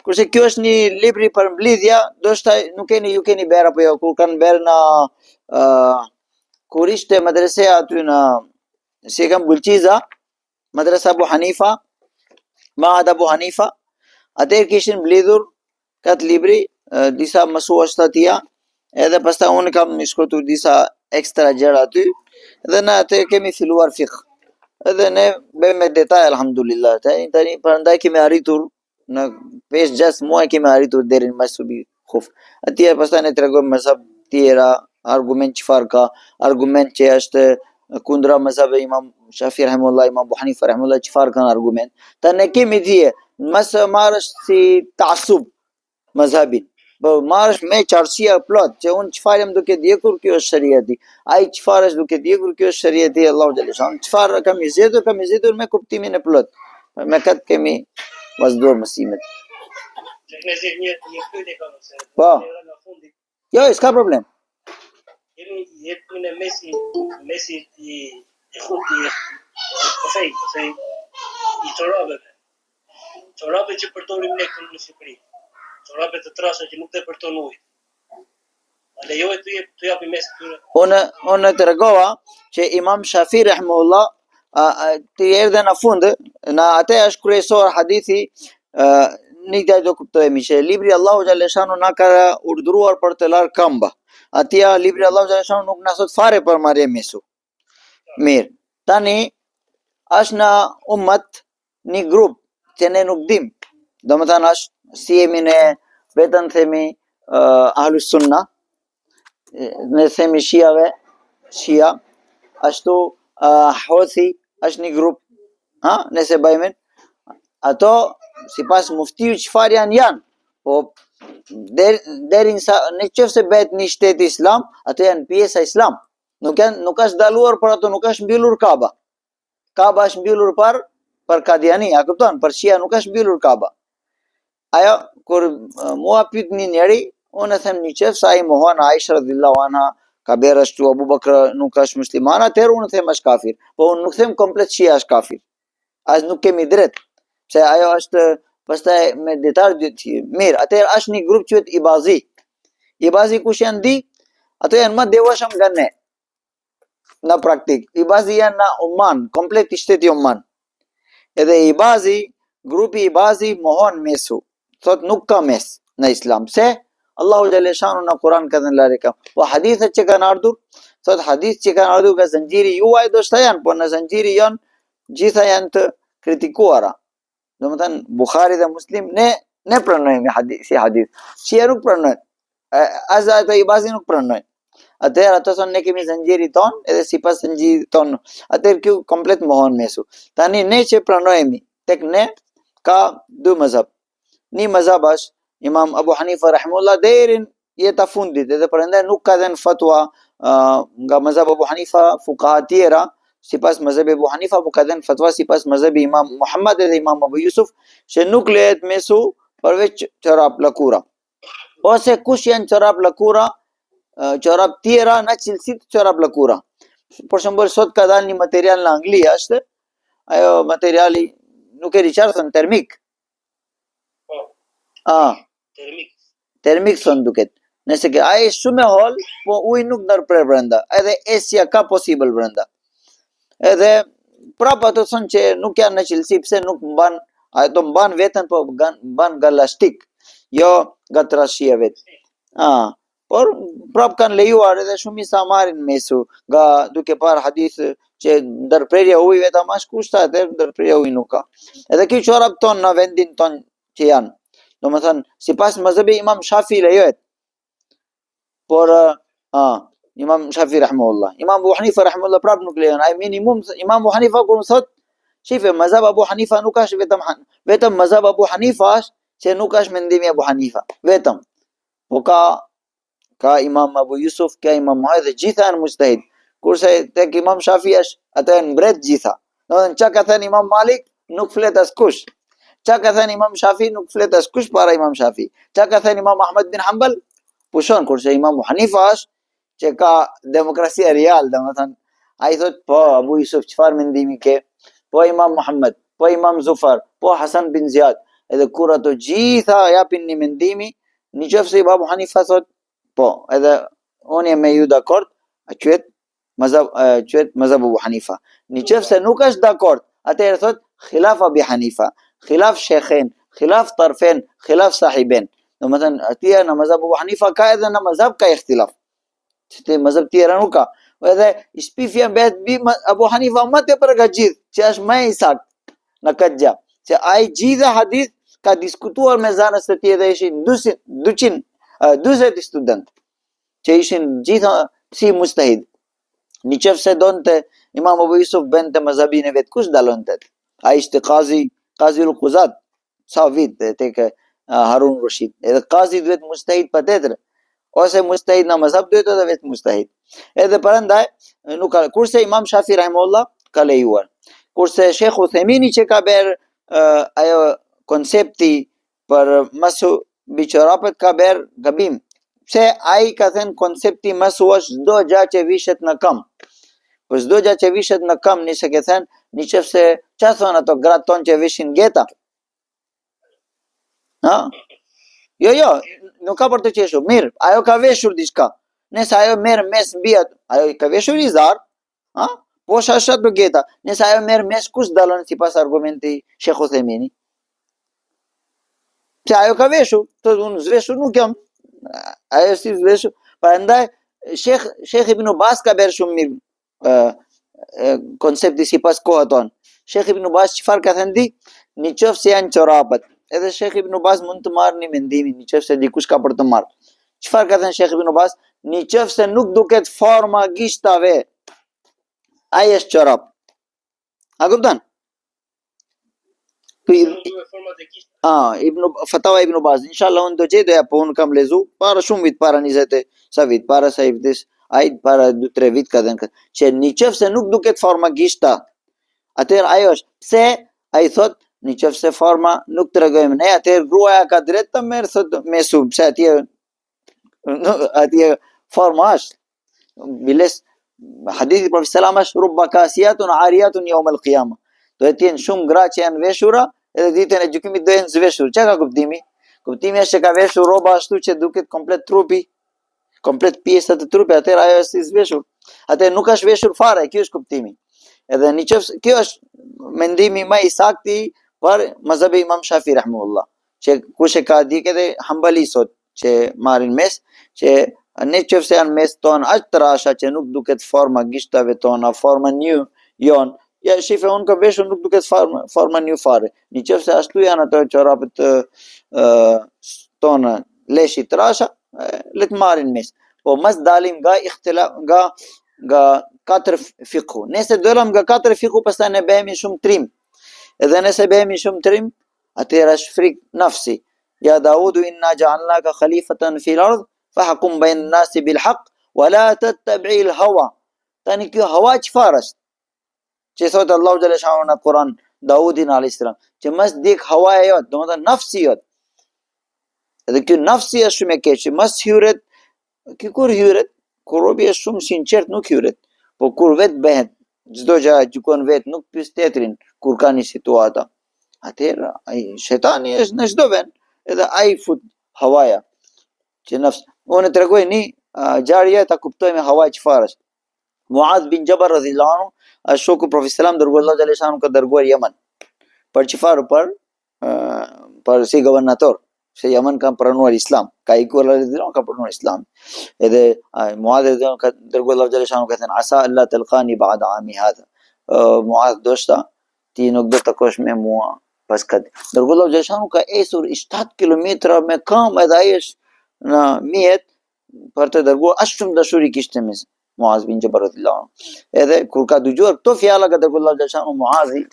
Kurse kjo është një libri për mblidhja, ndoshta nuk ju keni bërë apo jo, kur kanë bërë në kur ishte madrasea aty në si e kam Bulqiza, madrasa Abu Hanifa, Maad Abu Hanifa, atëherë kishin mblidhur kat libri, disa mësues të tia, edhe pastaj unë kam shkruar disa ekstra gjëra aty, dhe në atë kemi filluar fiqh. Edhe ne bëjmë me detaj alhamdulillah. Tani prandaj kemi arritur në 5-6 muaj kemi arritur deri në masubi khuf. Atje pastaj ne tregojmë mazhab tjera, argument çfarë ka, argument që është kundra mazhabe Imam Shafi rahimahullah, Imam Abu Hanifa rahimahullah, çfarë kanë argument. Tani ne kemi dije, mos marrësh si ta'assub mazhabin. Po marrësh me qartësia plot, që unë çfarë jam duke djegur, kjo është shariati. Ai çfarë është duke djegur, kjo është shariati i Allahu xhallahu xhan. Çfarë kam i zgjedhur me kuptimin e plot. Me këtë kemi vazhduar mësimet. Ne zgjidh një pyetje kam se. Po. Jo, s'ka problem. Jemi në mesi i xuti se i çorapeve. Çorape që përdorim ne këtu në Shqipëri. Çorape të trasha që nuk të përton ujë. A lejohet të japi mes këtyre? Unë të regova që Imam Shafi rahimahullah të erdhe në fund, në atë është kryesor hadithi, një dhe do kuptojemi që libri Allahu Gjaleshanu na ka urdhëruar për të larë këmba. Atja libri Allahu Gjaleshanu nuk në sot fare për marrje mesu. Mirë, tani është në ummat një grup që ne nuk dim. Do më thënë është si jemi ne vetën themi ahlus sunna, ne themi shia, ashtu Houthi është një grup, nëse bëjmë, ato si pas muftiu çfarë janë, po deri në qoftë se bëhet një shtet islam, ato janë pjesa islam. Nuk është daluar për ato, nuk është mbyllur Kaaba. Kaaba është mbyllur për Kadiani, a kupton? Për Shia nuk është mbyllur Kaaba. Ajo kur mua pyet një njeri, unë them një qef sa ai mohon Aisha radhiyallahu anha, ka bërë ashtu Abu Bakr nuk është musliman, atëherë unë them është kafir. Po unë nuk them komplet Shia është kafir. As nuk kemi drejt. Se ajo është pastaj me detar mirë, atëherë është një grup quhet Ibazi. Ibazi kush janë di? Ato janë më devotshëm nga ne. Në praktik, Ibazi janë në Oman, komplet i shteti Oman. Edhe Ibazi, grupi Ibazi mohon mesu. Thot nuk ka mes në islam. Pse? Allahu Gjaleshanu në Kur'an ka thënë larika. Po hadithet që kanë ardhur, thot hadith që kanë ardhur nga zanxhiri juaj do shta janë, po në zanxhiri janë, gjitha janë të kritikuara. Do më thënë, Bukhari dhe Muslim, ne pranojmë si hadith. Shia nuk pranojnë. As ata Ibazi nuk pranojnë. Atëherë ato thonë ne kemi zanxhiri ton, edhe sipas zanxhirit ton. Atëherë kjo komplet mohon mesu. Tani ne që pranojmë, tek ne ka dy mazhab. Një mazhab është Imam Abu Hanifa rahimahullah deri jeta fundit, edhe prandaj nuk ka dhënë fatwa nga mazhab Abu Hanifa fuqaha tjera, sipas mazhabi Abu Hanifa, po ka dhënë fatwa sipas mazhabi Imam Muhammad edhe Imam Abu Yusuf, që nuk lehet mesu përveç çorap lakura. Ose kush janë çorap lakura, çorap tjera në cilësi të çorap lakura. Për shembull sot ka dalë një material në Angli është, ajo materiali nuk e di çfarë thon termik. Termik son duket. Nëse që ai është shumë e hol, po uji nuk ndërprer brenda, edhe esja ka possible brenda. Edhe prapë ato thonë që nuk janë në cilësi, pse nuk mban Ato mban veten po mban nga lastik, jo nga trashësia vet. Por prap kanë lejuar edhe shumica marrin mesu, nga duke parë hadith që ndërprerja ujëve tamash kushta, edhe ndërprerja ujë nuk ka. Edhe ky çorap ton në vendin ton që janë. Domethënë, sipas mazhabi Imam Shafi lejohet. Por Imam Shafi rahimahullah, Imam Abu Hanifa rahimahullah prap nuk lejon. Ai minimum Imam Abu Hanifa kur thot, shife mazhab Abu Hanifa nuk është vetëm mazhab Abu Hanifa është që nuk është mendimi Abu Hanifa, vetëm. Po ka Imam Abu Yusuf, ka Imam Muhammad dhe gjitha janë mujtahid. Kurse tek Imam Shafi është atë janë mbret gjitha. Domethënë çka ka thënë Imam Malik nuk flet askush. Çka ka thënë Imam Shafi nuk flet askush para Imam Shafi. Çka ka thënë Imam Ahmad bin Hanbal pushon, kurse Imam Abu Hanifa është që ka demokracia real, domethënë ai thot po Abu Yusuf çfarë mendimi ke? Po Imam Muhammad, po Imam Zufar, po Hasan bin Ziyad. Edhe kur ato gjitha japin një mendimi, nëse Abu Hanifa thot po, edhe unë jam me ju dakord, quhet mazhab Abu Hanifa. Nëse nuk është dakord, atëherë thot khilaf Abi Hanifa, khilaf sheikhen, khilaf tarfen, khilaf sahiben. Domethënë atje në mazhab Abu Hanifa ka edhe në mazhab ka ikhtilaf. Që mazhab tjera nuk ka. Edhe shpifja bëhet bi Abu Hanifa më tepër nga gjithë, që është më i saktë në këtë gjë. Që ai gjithë hadith ka diskutuar me zanës të tij dhe ishin 240 student që ishin gjithë si mujtahid. Nëse donte Imam Abu Yusuf bente mazhabin e vet, kush dalonte? Ai ishte qazi al-Quzat, sa vit tek Harun Rashid. Edhe qazi duhet mujtahid patjetër. Ose mujtahid në mazhab duhet edhe vetë mujtahid. Edhe prandaj nuk ka, kurse Imam Shafi rahimahullah ka lejuar. Kurse Sheikh Uthaymini që ka bërë ajo koncepti për masu biçorapet ka bërë gabim. Pse ai ka thënë koncepti masu është çdo gjë që vishet në këmbë. Po çdo gjë që vishet në këmbë, nëse ke thënë, nëse çfarë thon ato gratë ton që vishin geta? Jo, nuk ka për të qeshur. Mirë, ajo ka veshur diçka. Nëse ajo merr mes mbi atë, ajo ka veshur izar, po shashat do geta. Nëse ajo merr mes, kush dallon sipas argumenti Sheikh Uthaymini? Se ajo ka veshur, thotë unë zveshur nuk jam. Ajo si zveshur. Prandaj Sheikh Ibn Baz ka bërë shumë mirë koncepti sipas kohës tonë. Sheikh Ibn Baz çfarë ka thënë di? Nëse janë çorapet. Edhe Sheikh Ibn Baz mund të marrë një mendimin, nëse dikush ka për të marrë. Çfarë ka thënë Sheikh Ibn Baz? Nëse nuk duket forma gishtave, ai është çorap. A kupton? Fatawa Ibn Baz, inshallah unë do gjej doja, po unë kam lezu para shumë vit, para 20 sa vit, para sa i vdes, ai para 2-3 vit ka dhënë që nëse nuk duket forma gishta, atëherë ajo është. Pse ai thot nëse forma nuk tregojmë ne, atëherë gruaja ka drejt të merr thot mesu, pse atje forma është. Biles hadithi Profetit sallallahu alaihi wasallam është rubba kasiyatun ariyatun yawm al-qiyamah. Do të jenë shumë gra që janë veshura, edhe ditën e gjykimit do jenë zhveshur. Çka ka kuptimi? Kuptimi është që ka veshur rroba ashtu që duket komplet trupi, komplet pjesa të trupit, atëherë ajo është i zhveshur. Atë nuk është veshur fare, ky është kuptimi. Edhe nëse kjo është mendimi më i saktë për mazhabi Imam Shafi rahimahullah, që kush e ka dikë edhe Hanbali sot që marrin mes, që nëse janë mes ton aq trasha që nuk duket forma gishtave tona, forma new jon. Ja, shife unë ka veshur nuk duket forma një fare. Nëse ashtu janë ato çorapet tona leshi trasha, le të marrin mes. Po mos dalim nga ikhtilaf, nga katër fiqhu. Nëse dolam nga katër fiqhu, pastaj ne bëhemi shumë trim. Edhe nëse bëhemi shumë trim, atëherë është frik nafsi. Ya Daudu inna ja'alnaka khalifatan fil ard fahkum bayna an-nasi bil haqq wa la tattabi' al-hawa. Tani kjo hawa çfarë është? Që thotë Allahu xhallahu xhallahu në Kur'an Daudin alayhis salam, që mos dik hawaja jot, domethënë nafsi jot. Edhe ky nafsi është shumë e keq, mos hyret. Ky kur hyret, kur robi është shumë sinqert nuk hyret. Po kur vet bëhet çdo gjë gjykon vet, nuk pyes tjetrin kur ka një situata. Atëherë ai shejtani është në çdo vend, edhe ai fut hawaja. Që nafs. Unë tregoj një ngjarje ta kuptojmë hawaja çfarë është. Muadh bin Jabal radhiyallahu anhu, shoku Profetit sallallahu alaihi wasallam dërguar Allahu xhallahu ka dërguar Yemen. Për çfarë? Për për si governator, se Yaman kanë pranuar Islam, ka ikur radhiyallahu ka pranuar Islam. Edhe Muadh radhiyallahu ka dërguar Allahu xhallahu xhanu ka thënë asa alla talqani ba'da ami hadha. Muadh doshta ti nuk do të takosh me mua pas këtë. Dërguar Allahu xhallahu xhanu ka esur 7 kilometra me kam edhe ai është në mjet për të dërguar aq shumë dashuri kishte me Muaz bin Jabal radhiyallahu anhu. Edhe kur ka dëgjuar këto fjala ka dërguar Allahu xhallahu xhanu Muazi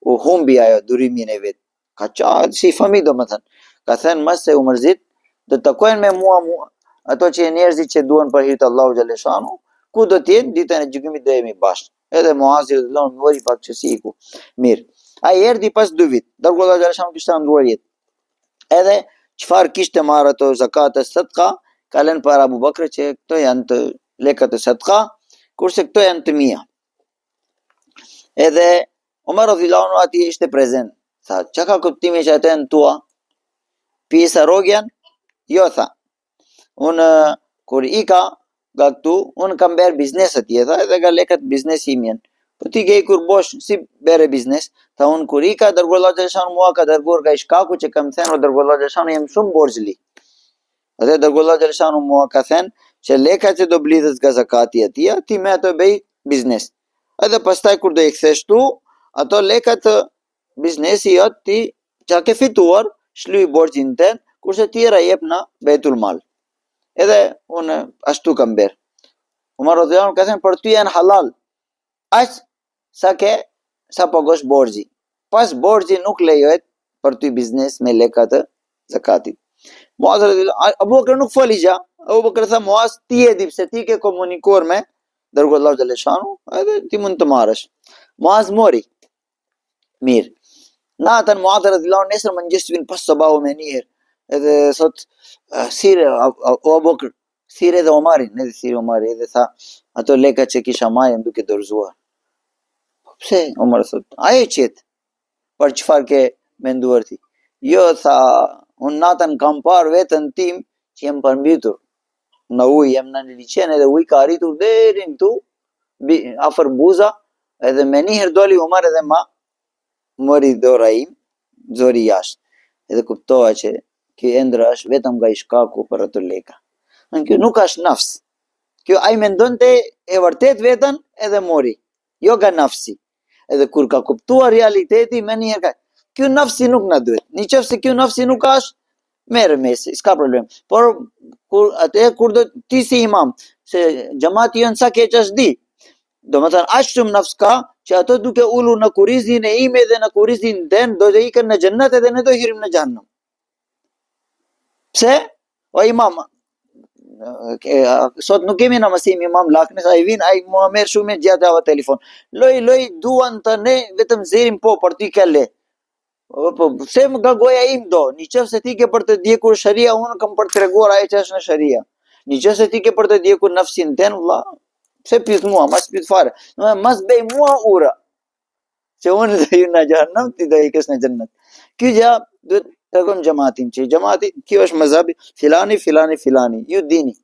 u humbi ajo durimin e vet. Ka qenë si familje domethënë. Ka thënë mas se u mërzit do të takojnë me mua ato që njerëzit që duan për hir të Allahu xhallahu xhanu, ku do të jenë ditën e gjykimit do jemi bashkë. Edhe Muazi radhiyallahu anhu mori pak që si iku. Mirë. Ai erdhi pas 2 vit. Dërguar Allahu xhallahu xhanu kishte ndruar jetë. Edhe çfarë kishte marrë ato zakat e sadqa, ka lënë para Abu Bakrit që këto janë të lekat e sadqa, kurse këto janë të mia. Edhe Umar radhiyallahu anhu ati ishte prezent. Tha, që ka kuptimi që atë në tua? Pjesa rogjan? Jo, tha. Unë, kur ika nga këtu, unë kam berë biznes atje, tha, edhe ka lekat biznes imjen. Po ti ke kur bosh, si bere biznes? Tha, unë kur ika, dërguar Allahu xhallahu xhanu mua ka dërguar nga shkaku që kam thënë, dërguar Allahu xhallahu xhanu jem shumë borxhli. Edhe dërguar Allahu xhallahu xhanu mua ka thënë, që lekat që do blidhet nga zakati atje, ti me ato bëj biznes. Edhe pastaj kur do i kthesh tu, ato lekat të biznesi jot ti që ke fituar, shlyj borxhin tën, kurse tjera jep në Beitul Mal. Edhe unë ashtu kam bërë. Umar radhiyallahu anhu ka thënë për ty janë halal. Aq sa pagosh borxhi. Pas borxhi nuk lejohet për ty biznes me lekat të zakatit. Muaz radhiyallahu Abu Bakr nuk foli gjë. Abu Bakr tha Muaz ti e di pse ti ke komunikuar me dërguar Allahu xhallahu xhanu, edhe ti mund të marrësh. Muaz mori. Mirë. Natën Muaz radhiyallahu nesër mëngjes vin pas sabahu me njëherë. Edhe thot sire Abu Bakr, sire edhe Omarin, edhe sire Omari, edhe tha ato lekat që kisha marrë duke dorëzuar. Pse? Omar thot, aje qetë, për çfarë ke menduar ti? Jo, tha, unë natën kam parë vetën tim që jem përmbytur në ujë, jem në liçen edhe ujë ka arritur deri këtu, afër buza, edhe me njëherë doli Omar edhe ma mori dora im, zori jashtë. Edhe kuptova që kjo ëndra është vetëm nga i shkaku për ato leka. Kjo nuk është nafs. Kjo ai mendonte e vërtet vetën edhe mori. Jo nga nafsi. Edhe kur ka kuptuar realiteti me njëherë ka. Kjo nafsi nuk na duhet. Nëse kjo nafsi nuk është, merre mesi, s'ka problem. Por kur do ti si imam, se xhamati jon sa keq është di. Domethënë aq shumë nafs ka që ato duke ulur në kurrizin e ime dhe në kurrizin tën do të ikën në xhennet edhe ne do hyrim në xhennem. Pse? O imam, sot nuk kemi namasim imam laknes, ai vin, ai mua merr shumë gjatë ava telefon. Loj duan të ne vetëm zerim po për ti kelle. Po pse më nga goja im do? Nëse ti ke për të djegur sharia, unë kam për të treguar ajo që është në sharia. Nëse ti ke për të djegur nafsin tën, valla, pse pyet mua, mas pyet fare. Mas bëj mua ura. Që unë do hyj në xhennem, ti do ikësh në xhennet. Ky gjë duhet tregojmë xhamatin, që xhamati kjo është mazhabi filani, ju dini.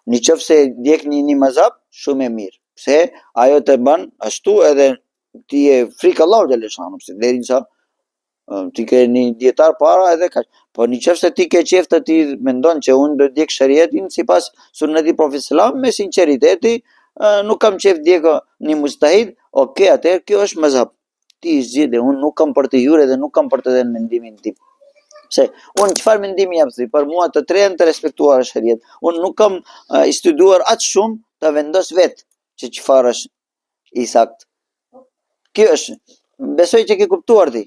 Nëse djegni një mazhab, shumë e mirë. Pse ajo të bën ashtu edhe ti e frikë Allahu xhallahu xhanu, pse derisa ti ke një dietar para edhe kaq. Po nëse ti ke qejf të ti mendon që unë do djeg shariatin sipas sunetit Profetit sallallahu me sinqeriteti, nuk kam qejf djeg një mustahid, okay, atëherë kjo është mazhab. Ti zgjidhe, unë nuk kam për të hyrë dhe nuk kam për të dhënë mendimin tim. Pse unë çfarë mendimi jam se për mua të tre janë të respektuar shariat. Unë nuk kam studuar aq shumë të vendos vetë që çfarë është i saktë. Kjo është. Besoj që ke kuptuar ti.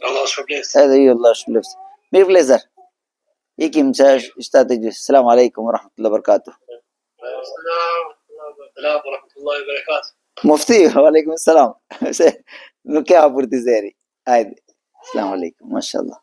Allah shpëlbeft. Edhe ju Allah shpëlbeft. Mirë vlezër. Ikim që është 7:00. Selamu alaikum wa rahmatullahi wa barakatuh. Mufti, wa alaikum salam. Nuk e hapur të zeri. Hajde. Selamu alaikum. Mashallah.